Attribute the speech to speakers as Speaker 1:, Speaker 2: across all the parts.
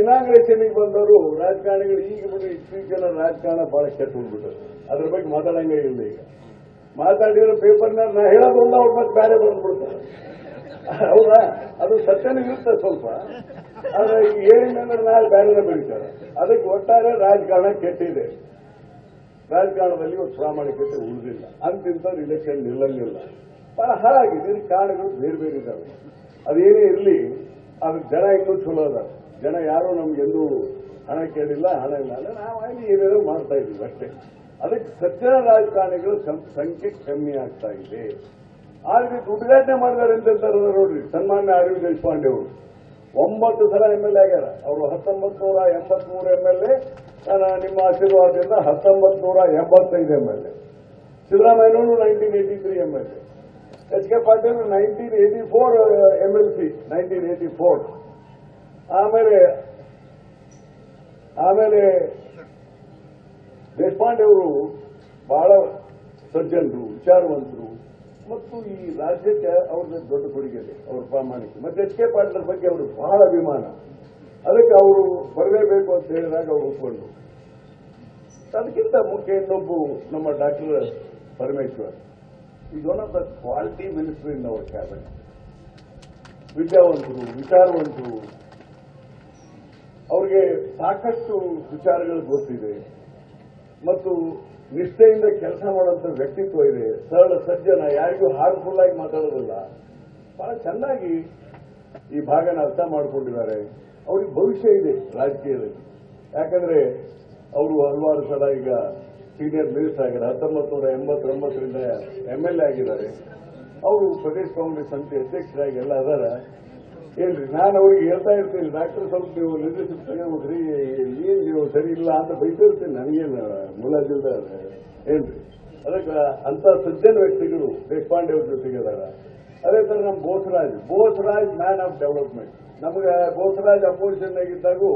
Speaker 1: ಇನಾಗ್ರೇಷನ್ಗೆ ಬಂದವರು ರಾಜಕಾರಣಿಗಳು ಈಗ ಬಿಟ್ಟು ಇತ್ತೀಚಿನ ರಾಜಕಾರಣ ಬಹಳ ಕೆಟ್ಟ ಹೋಗ್ಬಿಟ್ಟು ಅದ್ರ ಬಗ್ಗೆ ಮಾತಾಡಂಗೇ ಇಲ್ಲ. ಈಗ ಮಾತಾಡಿರೋ ಪೇಪರ್ನ ನಾ ಹೇಳೋದೊಂದು ಅವ್ರ ಮತ್ತೆ ಬೇರೆ ಬಂದ್ಬಿಡ್ತಾರೆ. ಹೌದಾ? ಅದು ಸತ್ಯನೂ ಇರುತ್ತೆ ಸ್ವಲ್ಪ, ಆದ್ರೆ ಈಗ ಹೇಳಿದ್ರೆ ನಾಳೆ ಬೇರೆ ಬೆಳೀತಾರೆ. ಅದಕ್ಕೆ ಒಟ್ಟಾರೆ ರಾಜಕಾರಣ ಕೆಟ್ಟಿದೆ. ರಾಜಕಾರಣದಲ್ಲಿ ಒಂದು ಪ್ರಾಮಾಣಿಕತೆ ಉಳಿದಿಲ್ಲ. ಅಂತಿಂತವ್ರು ಇಲೆಕ್ಷನ್ ನಿಲ್ಲಲಿಲ್ಲ. ಬಹಳ ಹಾಳಾಗಿದೆ. ಇದಕ್ಕೆ ಕಾರಣಗಳು ಬೇರೆ ಬೇರೆ ಇದ್ದಾವೆ. ಅದೇನೇ ಇರಲಿ, ಅದ್ರ ಜನ ಇನ್ನೂ ಚಲೋ ಅದ. ಜನ ಯಾರು ನಮ್ಗೆಂದೂ ಹಣ ಕೇಳಿಲ್ಲ, ಹಣ ಇಲ್ಲ ಅಂದ್ರೆ ನಾವಾಗಿ ಏನೇನೋ ಮಾಡ್ತಾ ಇದ್ದೀವಿ ಅಷ್ಟೇ. ಅದಕ್ಕೆ ಸಜ್ಜನ ರಾಜಕಾರಣಿಗಳು ಸಂಖ್ಯೆ ಕಮ್ಮಿ ಆಗ್ತಾ ಇದೆ. ಆದ್ರೆ ಉದ್ಘಾಟನೆ ಮಾಡಿದಾರೆ ಅಂತಾರೆ ನೋಡ್ರಿ. ಸನ್ಮಾನ್ಯ ಅರವಿಂದ್ ದೇಶಪಾಂಡೆ ಅವರು 9 ಸಲ MLA ಆಗ್ಯಾರ. ಅವರು 1983 MLA, ನಿಮ್ಮ ಆಶೀರ್ವಾದದಿಂದ 1985 MLA. ಸಿದ್ದರಾಮಯ್ಯನವರು 1983 MLA. HK Patil 1984 MLC 1984. ಆಮೇಲೆ ದೇಶಪಾಂಡೆ ಅವರು ಬಹಳ ಸಜ್ಜನರು, ವಿಚಾರವಂತರು ಮತ್ತು ಈ ರಾಜ್ಯಕ್ಕೆ ಅವ್ರದ್ದು ದೊಡ್ಡ ಕೊಡುಗೆ ಇದೆ, ಅವ್ರ ಪ್ರಾಮಾಣಿಕ. ಮತ್ತೆ HK ಪಾಟೀಲ್ ಬಗ್ಗೆ ಅವರು ಬಹಳ ಅಭಿಮಾನ. ಅದಕ್ಕೆ ಅವರು ಬರಲೇಬೇಕು ಅಂತ ಹೇಳಿದಾಗ ಅವರು ಒಪ್ಕೊಂಡು. ಅದಕ್ಕಿಂತ ಮುಖ್ಯ ಇನ್ನೊಬ್ಬ ನಮ್ಮ doctor Parameshwar is one of the quality minister in our cabinet. ವಿದ್ಯಾವಂತರು, ವಿಚಾರವಂತರು, ಅವ್ರಿಗೆ ಸಾಕಷ್ಟು ವಿಚಾರಗಳು ಗೊತ್ತಿದೆ ಮತ್ತು ನಿಷ್ಠೆಯಿಂದ ಕೆಲಸ ಮಾಡುವಂತ ವ್ಯಕ್ತಿತ್ವ ಇದೆ. ಸರಳ ಸಜ್ಜನ, ಯಾರಿಗೂ ಹಾರ್ಮ್ಫುಲ್ ಆಗಿ ಮಾತಾಡೋದಿಲ್ಲ. ಬಹಳ ಚೆನ್ನಾಗಿ ಈ ಭಾಗನ ಅರ್ಥ ಮಾಡಿಕೊಂಡಿದ್ದಾರೆ. ಅವ್ರಿಗೆ ಭವಿಷ್ಯ ಇದೆ ರಾಜಕೀಯದಲ್ಲಿ. ಯಾಕಂದ್ರೆ ಅವರು ಹಲವಾರು ಸಲ ಈಗ ಸೀನಿಯರ್ ಮಿನಿಸ್ಟರ್ ಆಗಿದ್ದಾರೆ. 1989ರಿಂದ MLA ಆಗಿದ್ದಾರೆ. ಅವರು ಪ್ರದೇಶ ಕಾಂಗ್ರೆಸ್ ಸಮಿತಿ ಅಧ್ಯಕ್ಷರಾಗಿ ಎಲ್ಲ ಅದಾರ. ಏನ್ರಿ, ನಾನು ಅವ್ರಿಗೆ ಹೇಳ್ತಾ ಇರ್ತೀನಿ, ಡಾಕ್ಟರ್ ಸ್ವಲ್ಪ ನೀವು ಲೀಡರ್ಶಿಪ್ ತಗೋಬೇಕ್ರಿ, ಏನ್ ನೀವು ಸರಿ ಇಲ್ಲ ಅಂತ ಬೈತಿರ್ತೀನಿ. ನನಗೇನು ಮುಲಾಜಿಲ್ದ ಏನ್ರಿ. ಅದಕ್ಕೆ ಅಂತ ಸಜ್ಜನ ವ್ಯಕ್ತಿಗಳು ದೇಶಪಾಂಡೆ ಅವ್ರ ಜೊತೆಗೆ ಅದಾರ. ಅದೇ ತರ ನಮ್ಮ ಬೋಸರಾಜ್ ಮ್ಯಾನ್ ಆಫ್ ಡೆವಲಪ್ಮೆಂಟ್. ನಮಗೆ ಬೋಸರಾಜ್ ಅಪೋಸಿಷನ್ ಆಗಿದ್ದಾಗೂ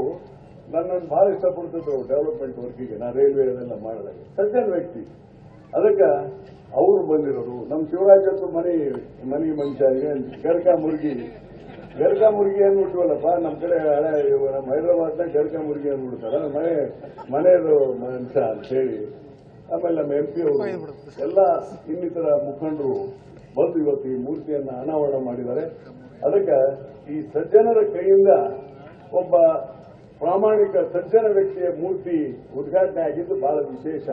Speaker 1: ನನ್ನನ್ನು ಬಹಳ ಇಷ್ಟಪಡ್ತಿದ್ರು ಡೆವಲಪ್ಮೆಂಟ್ ವರ್ಕಿಗೆ. ನಾನು ರೈಲ್ವೆ ಅದೆಲ್ಲ ಮಾಡಿದಾಗ ಸಜ್ಜನ ವ್ಯಕ್ತಿ. ಅದಕ್ಕೆ ಅವರು ಬಂದಿರೋರು. ನಮ್ಮ ಶಿವರಾಜ್ ಹತ್ರ ಮನೆಗೆ ಮನುಷ್ಯ ಗರ್ಕಾ ಮುರ್ಗಿ ಅಂದ್ಬಿಟ್ವಲ್ಲಪ್ಪ. ನಮ್ಮ ಕಡೆ ನಮ್ಮ ಹೈದರಾಬಾದ್ನಾಗ ಗರ್ಕಾ ಮುರ್ಗಿ ಅಂದ್ಬಿಡ್ತಾರ, ಮನೆಯದು ಮನುಷ್ಯ ಅಂತ ಹೇಳಿ. ಆಮೇಲೆ ನಮ್ಮ MP ಅವರು ಎಲ್ಲ ಇನ್ನಿತರ ಮುಖಂಡರು ಬಂದು ಇವತ್ತು ಈ ಮೂರ್ತಿಯನ್ನ ಅನಾವರಣ ಮಾಡಿದ್ದಾರೆ. ಅದಕ್ಕೆ ಈ ಸಜ್ಜನರ ಕೈಯಿಂದ ಒಬ್ಬ ಪ್ರಾಮಾಣಿಕ ಸಜ್ಜನ ವ್ಯಕ್ತಿಯ ಮೂರ್ತಿ ಉದ್ಘಾಟನೆ ಆಗಿದ್ದು ಬಹಳ ವಿಶೇಷ.